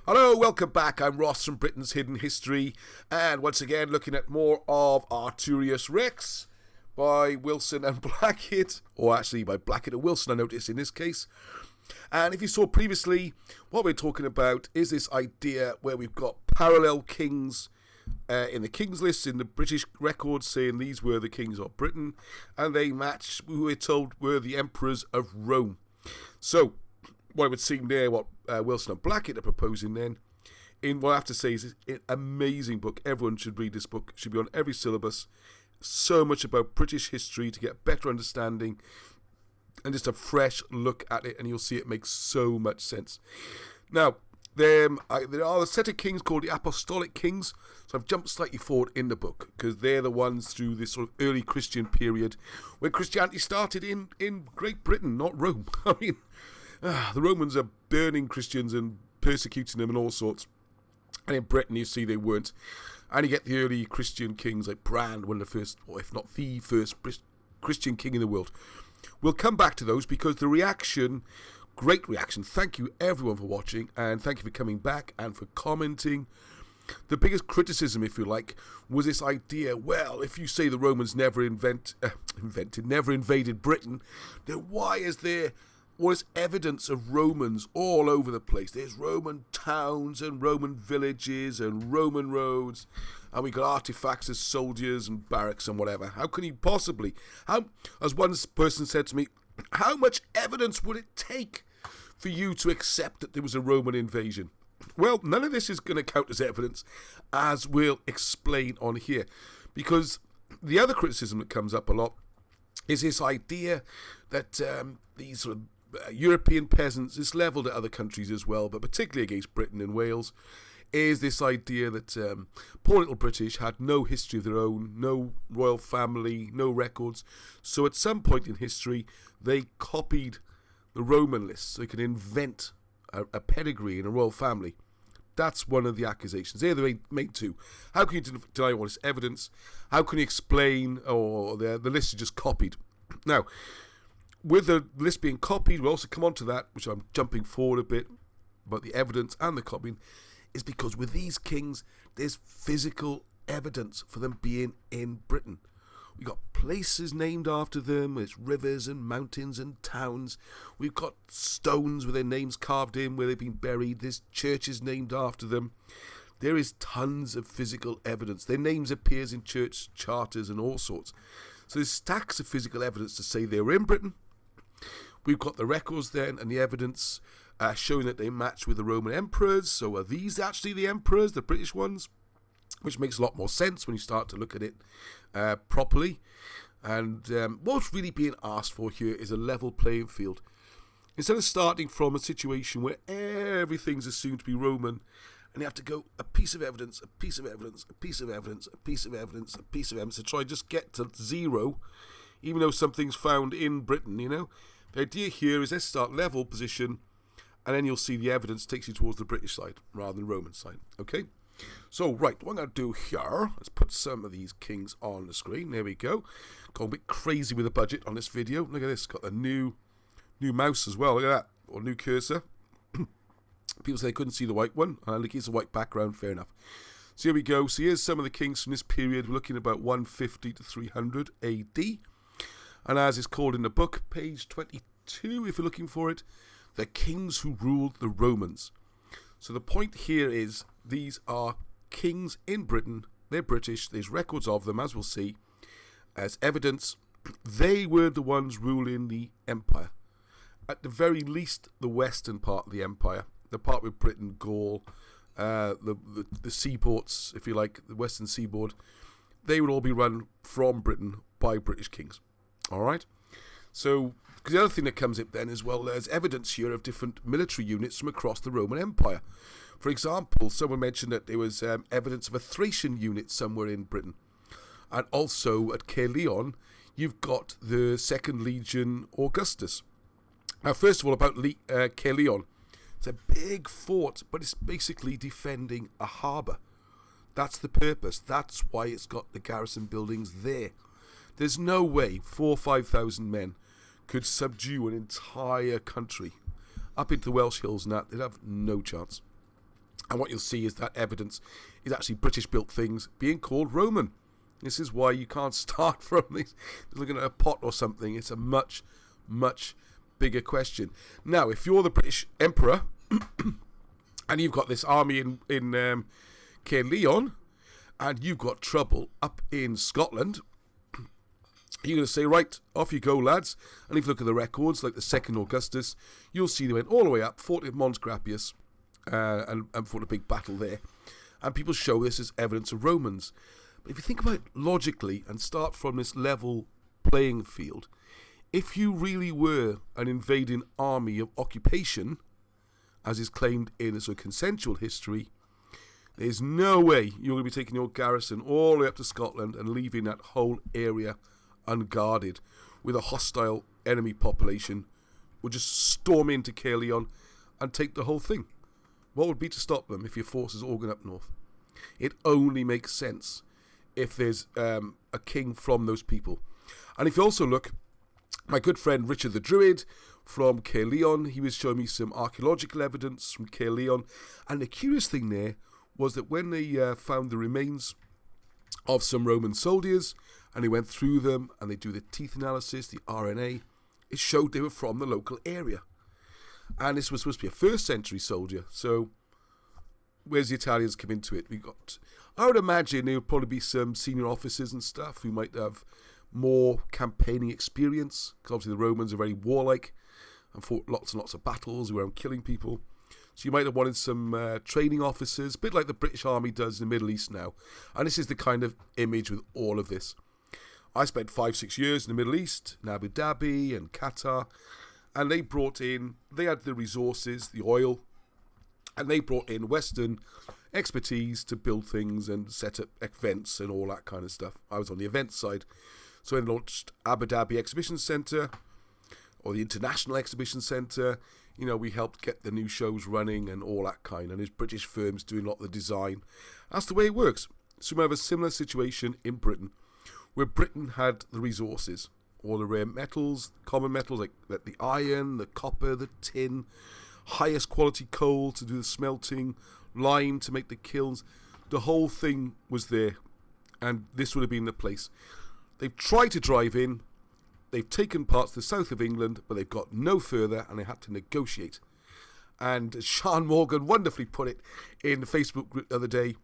Hello, welcome back. I'm Ross from Britain's Hidden History, and once again looking at more of Arturius Rex by Wilson and Blackett, or actually by Blackett and Wilson, I noticed in this case. And if you saw previously, what we're talking about is this idea where we've got parallel kings in the kings list in the British records saying these were the kings of Britain, and they match, we were told, were the emperors of Rome. So what it would seem there, what Wilson and Blackett are proposing then, in what I have to say is an amazing book. Everyone should read this book. It should be on every syllabus. So much about British history to get a better understanding and just a fresh look at it, and you'll see it makes so much sense. Now, there are a set of kings called the Apostolic Kings, so I've jumped slightly forward in the book because they're the ones through this sort of early Christian period when Christianity started in Great Britain, not Rome. I mean, the Romans are burning Christians and persecuting them and all sorts. And in Britain, you see they weren't. And you get the early Christian kings like Brand, one of the first, or if not the first Christian king in the world. We'll come back to those because the reaction, great reaction. Thank you everyone for watching, and thank you for coming back and for commenting. The biggest criticism, if you like, was this idea, well, if you say the Romans never invaded Britain, then why is there evidence of Romans all over the place? There's Roman towns and Roman villages and Roman roads, and we got artifacts of soldiers and barracks and whatever. How can you possibly, as one person said to me, how much evidence would it take for you to accept that there was a Roman invasion? Well, none of this is going to count as evidence, as we'll explain on here, because the other criticism that comes up a lot is this idea that these sort of European peasants, it's levelled at other countries as well, but particularly against Britain and Wales, is this idea that poor little British had no history of their own, no royal family, no records. So at some point in history, they copied the Roman list so they could invent a pedigree in a royal family. That's one of the accusations. They're the main two. How can you deny all this evidence? How can you explain, or the list is just copied? Now, with the list being copied, we'll also come on to that, which I'm jumping forward a bit, but the evidence and the copying is because with these kings, there's physical evidence for them being in Britain. We've got places named after them, there's rivers and mountains and towns. We've got stones with their names carved in where they've been buried. There's churches named after them. There is tons of physical evidence. Their names appears in church charters and all sorts. So there's stacks of physical evidence to say they were in Britain. We've got the records then and the evidence showing that they match with the Roman emperors. So are these actually the emperors, the British ones? Which makes a lot more sense when you start to look at it properly. And what's really being asked for here is a level playing field. Instead of starting from a situation where everything's assumed to be Roman, and you have to go a piece of evidence, a piece of evidence, a piece of evidence, a piece of evidence, a piece of evidence to try and just get to zero, even though something's found in Britain, you know. The idea here is let's start level position, and then you'll see the evidence takes you towards the British side rather than Roman side, okay? So, right, what I'm going to do here, let's put some of these kings on the screen. There we go. Going a bit crazy with the budget on this video. Look at this, got a new mouse as well, look at that, or new cursor. People say they couldn't see the white one. Look, it's a white background, fair enough. So here we go. So here's some of the kings from this period. We're looking at about 150 to 300 AD. And as it's called in the book, page 22, if you're looking for it, the kings who ruled the Romans. So the point here is these are kings in Britain. They're British. There's records of them, as we'll see, as evidence. They were the ones ruling the empire. At the very least, the western part of the empire, the part with Britain, Gaul, the seaports, if you like, the western seaboard, they would all be run from Britain by British kings. All right? So, because the other thing that comes up then as well, there's evidence here of different military units from across the Roman Empire. For example, someone mentioned that there was evidence of a Thracian unit somewhere in Britain. And also at Caerleon, you've got the 2nd Legion Augustus. Now, first of all, about Caerleon. It's a big fort, but it's basically defending a harbour. That's the purpose. That's why it's got the garrison buildings there. There's no way 4,000 or 5,000 men could subdue an entire country. Up into the Welsh hills and that, they'd have no chance. And what you'll see is that evidence is actually British-built things being called Roman. This is why you can't start from this looking at a pot or something. It's a much, much bigger question. Now, if you're the British Emperor and you've got this army in Caerleon and you've got trouble up in Scotland, you're going to say, right, off you go, lads. And if you look at the records, like the 2nd Augustus, you'll see they went all the way up, fought at Mons Grappius, and fought a big battle there. And people show this as evidence of Romans. But if you think about it logically and start from this level playing field, if you really were an invading army of occupation, as is claimed in a sort of consensual history, there's no way you're going to be taking your garrison all the way up to Scotland and leaving that whole area unguarded with a hostile enemy population would just storm into Caerleon and take the whole thing. What would be to stop them if your forces all going up north? It only makes sense if there's a king from those people. And if you also look, my good friend Richard the Druid from Caerleon, he was showing me some archaeological evidence from Caerleon, and the curious thing there was that when they found the remains of some Roman soldiers, and they went through them, and they do the teeth analysis, the RNA, it showed they were from the local area. And this was supposed to be a 1st century soldier, so where's the Italians come into it? I would imagine there would probably be some senior officers and stuff who might have more campaigning experience, because obviously the Romans are very warlike and fought lots and lots of battles around killing people. So you might have wanted some training officers, a bit like the British Army does in the Middle East now. And this is the kind of image with all of this. I spent 5-6 years in the Middle East, in Abu Dhabi and Qatar, and they had the resources, the oil, and they brought in Western expertise to build things and set up events and all that kind of stuff. I was on the event side. So I launched Abu Dhabi Exhibition Centre, or the International Exhibition Centre. You know, we helped get the new shows running and all that kind. And there's British firms doing a lot of the design. That's the way it works. So we have a similar situation in Britain, where Britain had the resources, all the rare metals, common metals like the iron, the copper, the tin, highest quality coal to do the smelting, lime to make the kilns. The whole thing was there, and this would have been the place. They've tried to drive in, they've taken parts of the south of England, but they've got no further, and they had to negotiate. And Sean Morgan wonderfully put it in the Facebook group the other day,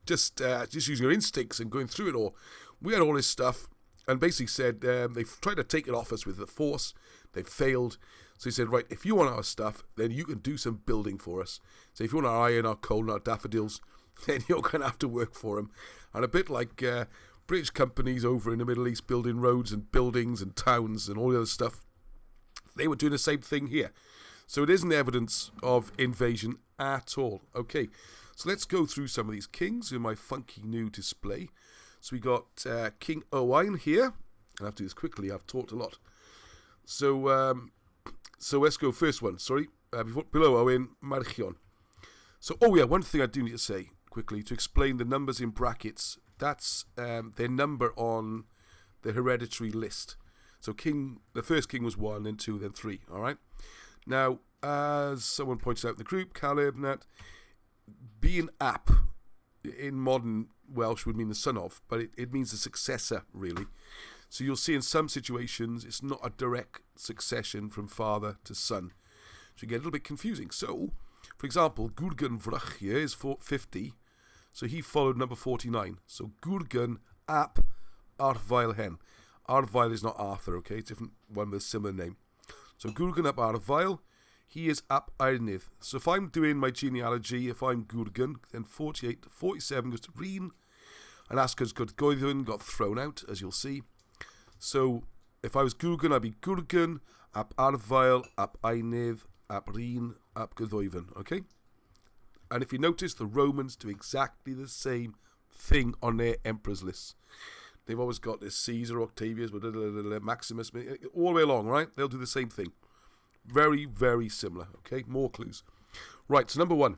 just using your instincts and going through it all. We had all this stuff, and basically said they've tried to take it off us with the force. They've failed. So he said, right, if you want our stuff, then you can do some building for us. So if you want our iron, our coal, and our daffodils, then you're going to have to work for them. And a bit like British companies over in the Middle East building roads and buildings and towns and all the other stuff, they were doing the same thing here. So it isn't evidence of invasion at all. Okay, so let's go through some of these kings in my funky new display. So we got King Owain here. I'll have to do this quickly. I've talked a lot. So let's go first one. Sorry, below Owain, Marchion. So, one thing I do need to say quickly to explain the numbers in brackets. That's their number on the hereditary list. So the first king was 1, then 2, then 3. All right. Now, as someone pointed out in the group, Caleb, Nat, being ap in modern Welsh would mean the son of, but it means the successor, really. So you'll see in some situations it's not a direct succession from father to son. So you get a little bit confusing. So, for example, Gurgen Vrach here is 50, so he followed number 49. So Gurgen ap Arvail hen. Arvail is not Arthur, okay? It's a different one with a similar name. So Gurgen ap Arvail, he is ap Arnydd. So if I'm doing my genealogy, if I'm Gurgen, then 48 to 47 goes to Reen, and Asker's got Goithun, got thrown out, as you'll see. So if I was Gurgen, I'd be Gurgen, ap Arvail, ap Arnydd, ap Reen, ap Goithun, okay? And if you notice, the Romans do exactly the same thing on their emperors' lists. They've always got this Caesar, Octavius, Maximus, all the way along, right? They'll do the same thing. Very, very similar, okay? More clues. Right, so number 1,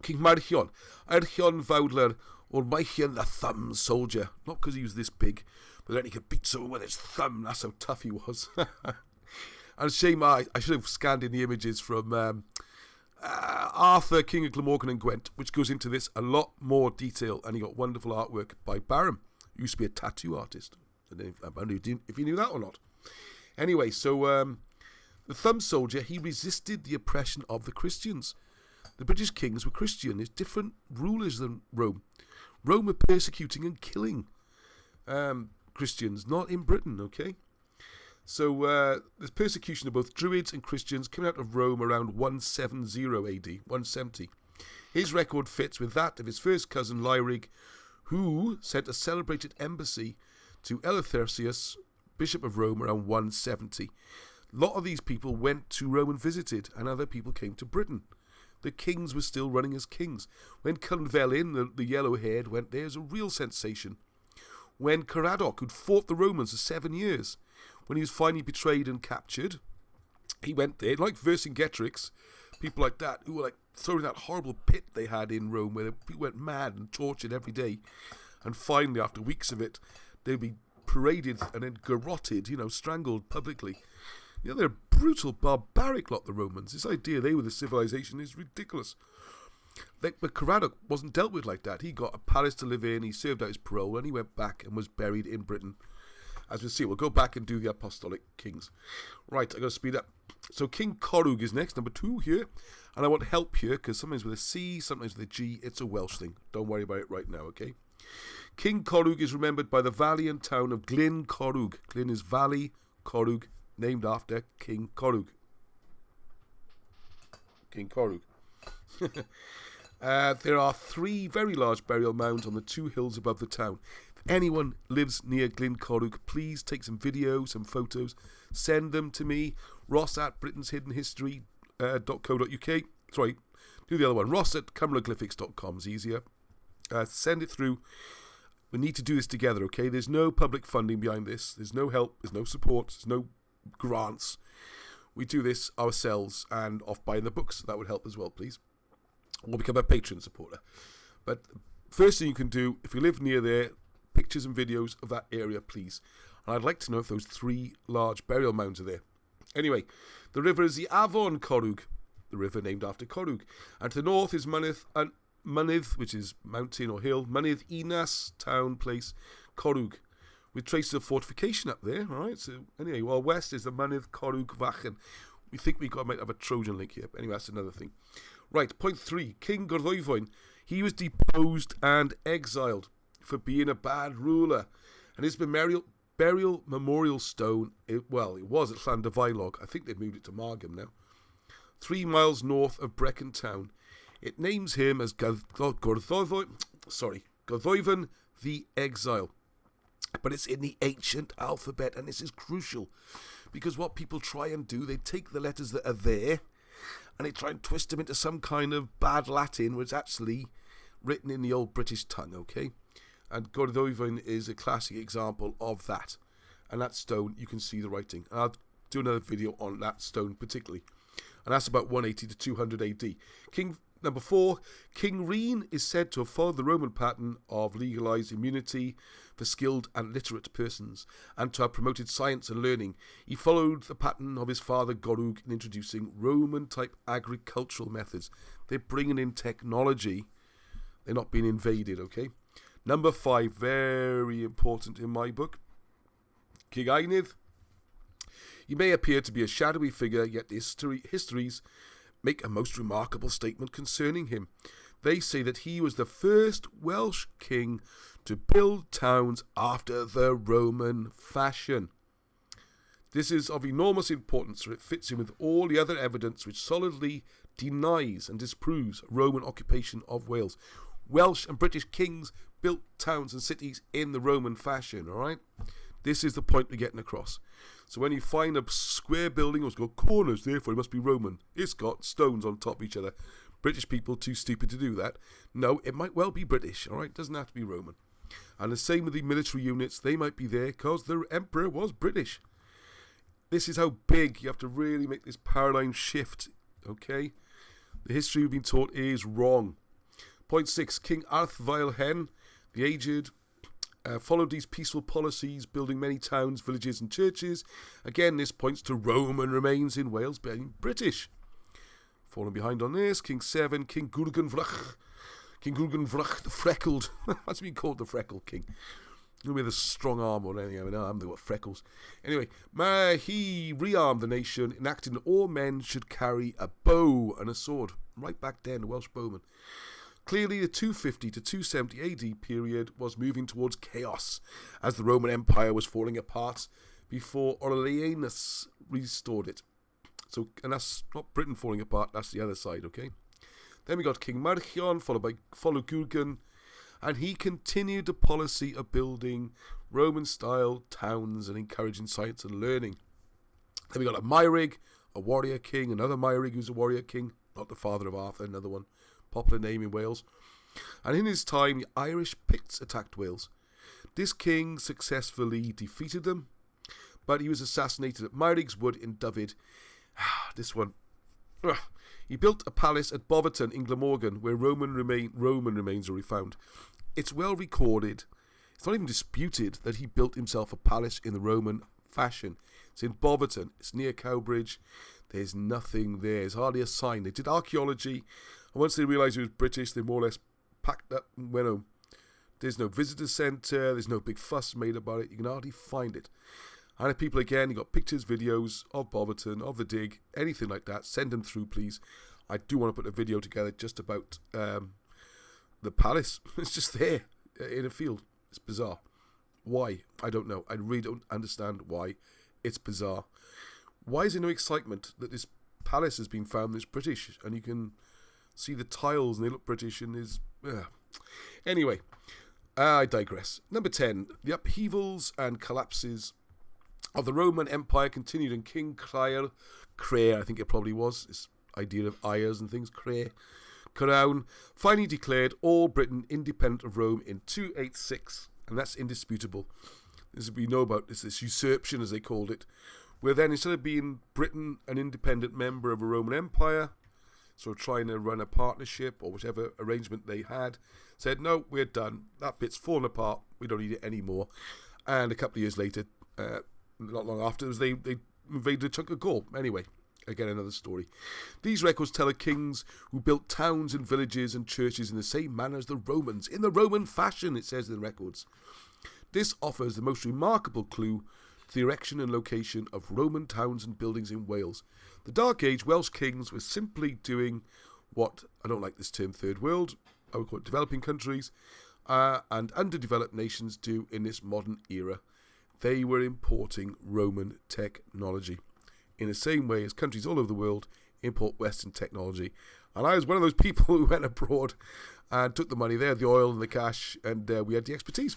King Marchion. Archion Fowdler, or Marchion the Thumb Soldier. Not because he was this big, but then he could beat someone with his thumb. That's how tough he was. And shame I should have scanned in the images from Arthur, King of Glamorgan and Gwent, which goes into this a lot more detail, and he got wonderful artwork by Barham, who used to be a tattoo artist. I don't know if you knew that or not. Anyway, so the Thumb Soldier, he resisted the oppression of the Christians. The British kings were Christian. There's different rulers than Rome. Rome were persecuting and killing Christians, not in Britain, okay? So there's persecution of both Druids and Christians coming out of Rome around 170 AD, 170. His record fits with that of his first cousin Lyrig, who sent a celebrated embassy to Eleutherius, Bishop of Rome, around 170. A lot of these people went to Rome and visited, and other people came to Britain. The kings were still running as kings. When Cynfelyn, the yellow-haired, went there, it was a real sensation. When Caradoc, who'd fought the Romans for 7 years, when he was finally betrayed and captured, he went there, like Vercingetorix, people like that, who were like throwing that horrible pit they had in Rome, where people went mad and tortured every day. And finally, after weeks of it, they'd be paraded and then garroted, strangled publicly. They're a brutal, barbaric lot, the Romans. This idea they were the civilization is ridiculous. But Caradoc wasn't dealt with like that. He got a palace to live in, he served out his parole, and he went back and was buried in Britain. As we'll see, we'll go back and do the Apostolic Kings. Right, I've got to speed up. So King Corrug is next, number 2 here. And I want help here, because sometimes with a C, sometimes with a G, it's a Welsh thing. Don't worry about it right now, okay? King Corrug is remembered by the valley and town of Glyn Corrug. Glyn is valley, Corrug, named after King Corrug. King Corrug. There are 3 very large burial mounds on the 2 hills above the town. If anyone lives near Glyn Corrug, please take some videos, some photos, send them to me, Ross at BritainsHiddenHistory.co.uk. Sorry, do the other one, Ross at cameraglyphics.com is easier. Send it through. We need to do this together, okay? There's no public funding behind this. There's no help. There's no support. There's no grants. We do this ourselves and off buying the books. That would help as well, please. Or become a Patreon supporter. But first thing you can do, if you live near there, pictures and videos of that area, please. And I'd like to know if those 3 large burial mounds are there. Anyway, the river is the Avon Corrug, the river named after Corrug. And to the north is Mynydd, which is mountain or hill. Mynydd Inas, town, place, Corrug, with traces of fortification up there. All right. So anyway, while west is the Mynydd Corrug Vachen. We think might have a Trojan link here. But anyway, that's another thing. Right. Point 3. King Gordoivoin. He was deposed and exiled for being a bad ruler, and his burial memorial stone. It was at Llandafaelog. I think they've moved it to Margam now. 3 miles north of Brecon town. It names him as Gordoivoin the Exile. But it's in the ancient alphabet, and this is crucial, because what people try and do, they take the letters that are there, and they try and twist them into some kind of bad Latin, which is actually written in the old British tongue, okay? And Gordoivoin is a classic example of that. And that stone, you can see the writing. And I'll do another video on that stone particularly. And that's about 180 to 200 AD. Number 4, King Rhyn is said to have followed the Roman pattern of legalised immunity for skilled and literate persons, and to have promoted science and learning. He followed the pattern of his father Gorrug in introducing Roman-type agricultural methods. They're bringing in technology. They're not being invaded, okay? Number 5, very important in my book, King Einydd. He may appear to be a shadowy figure, yet the histories make a most remarkable statement concerning him. They say that he was the first Welsh king to build towns after the Roman fashion. This is of enormous importance, for it fits in with all the other evidence which solidly denies and disproves Roman occupation of Wales. Welsh and British kings built towns and cities in the Roman fashion, all right? This is the point we're getting across. So when you find a square building, it's got corners, therefore it must be Roman. It's got stones on top of each other. British people too stupid to do that. No, it might well be British, all right? It doesn't have to be Roman. And the same with the military units. They might be there because the emperor was British. This is how big you have to really make this paradigm shift, okay? The history we've been taught is wrong. Point 6, King Arthfael Hen, the aged, followed these peaceful policies, building many towns, villages and churches. Again, this points to Roman remains in Wales being British. Falling behind on this. King 7, King Gulgenvrach. King Gulgenvrach, the Freckled. That's been called the Freckle King. With a strong arm or anything. I mean, I'm the freckles. Anyway, he rearmed the nation, enacting that all men should carry a bow and a sword. Right back then, the Welsh bowmen. Clearly, the 250 to 270 AD period was moving towards chaos as the Roman Empire was falling apart before Aurelianus restored it. So, and that's not Britain falling apart, that's the other side, okay? Then we got King Marcion, followed by Gulgen, and he continued the policy of building Roman-style towns and encouraging science and learning. Then we got a Meirig, a warrior king, another Meirig who's a warrior king, not the father of Arthur, another one, popular name in Wales. And in his time, the Irish Picts attacked Wales. This king successfully defeated them, but he was assassinated at Meirig's Wood in Dyfed. This one. He built a palace at Boverton in Glamorgan, where Roman remains are found. It's well recorded, it's not even disputed, that he built himself a palace in the Roman fashion. It's in Boverton, it's near Cowbridge. There's nothing there, there's hardly a sign. They did archaeology, and once they realised he was British, they more or less packed up and went home. There's no visitor centre, there's no big fuss made about it, you can hardly find it. And if people, again, you got pictures, videos of Boverton, of the dig, anything like that, send them through, please. I do want to put a video together just about the palace. It's just there in a field. It's bizarre. Why? I don't know. I really don't understand why. It's bizarre. Why is there no excitement that this palace has been found that's British? And you can see the tiles and they look British and is... Anyway, I digress. Number 10. The upheavals and collapses of the Roman Empire continued, and King Craer, I think it probably was, this idea of ayers and things, Crown, finally declared all Britain independent of Rome in 286, and that's indisputable. This we know about this usurpation, as they called it, where then, instead of being Britain an independent member of a Roman Empire, so trying to run a partnership or whichever arrangement they had, said, no, we're done, that bit's fallen apart, we don't need it anymore. And a couple of years later, not long afterwards, they invaded a chunk of Gaul. Anyway, again, another story. These records tell of kings who built towns and villages and churches in the same manner as the Romans, in the Roman fashion, it says in the records. This offers the most remarkable clue to the erection and location of Roman towns and buildings in Wales. The Dark Age Welsh kings were simply doing what, I don't like this term third world, I would call it developing countries, and underdeveloped nations do in this modern era. They were importing Roman technology in the same way as countries all over the world import Western technology. And I was one of those people who went abroad and took the money there, the oil and the cash, and we had the expertise.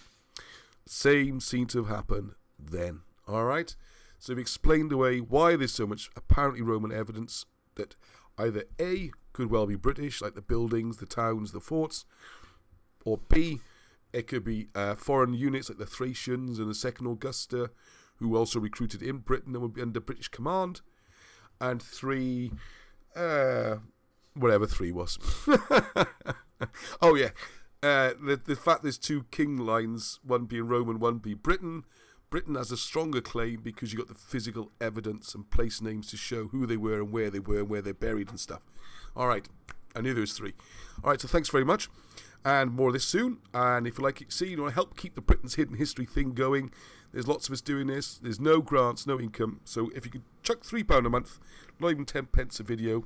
Same seemed to have happened then. All right? So we've explained away why there's so much apparently Roman evidence that either A, could well be British, like the buildings, the towns, the forts, or B, it could be foreign units like the Thracians and the Second Augusta, who also recruited in Britain and would be under British command. And 3, whatever 3 was. Oh yeah, the fact there's 2 king lines, one being Roman, one being Britain. Britain has a stronger claim because you got the physical evidence and place names to show who they were and where they're buried and stuff. All right, I knew there was 3. All right, so thanks very much. And more of this soon. And if you like it, you want to help keep the Britain's Hidden History thing going, there's lots of us doing this. There's no grants, no income. So if you could chuck £3 a month, not even 10 pence a video,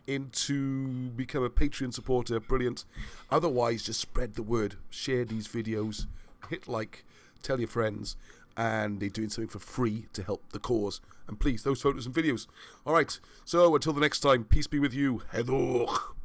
into become a Patreon supporter, brilliant. Otherwise, just spread the word. Share these videos. Hit like. Tell your friends. And they're doing something for free to help the cause. And please, those photos and videos. All right. So until the next time, peace be with you. Hedwch.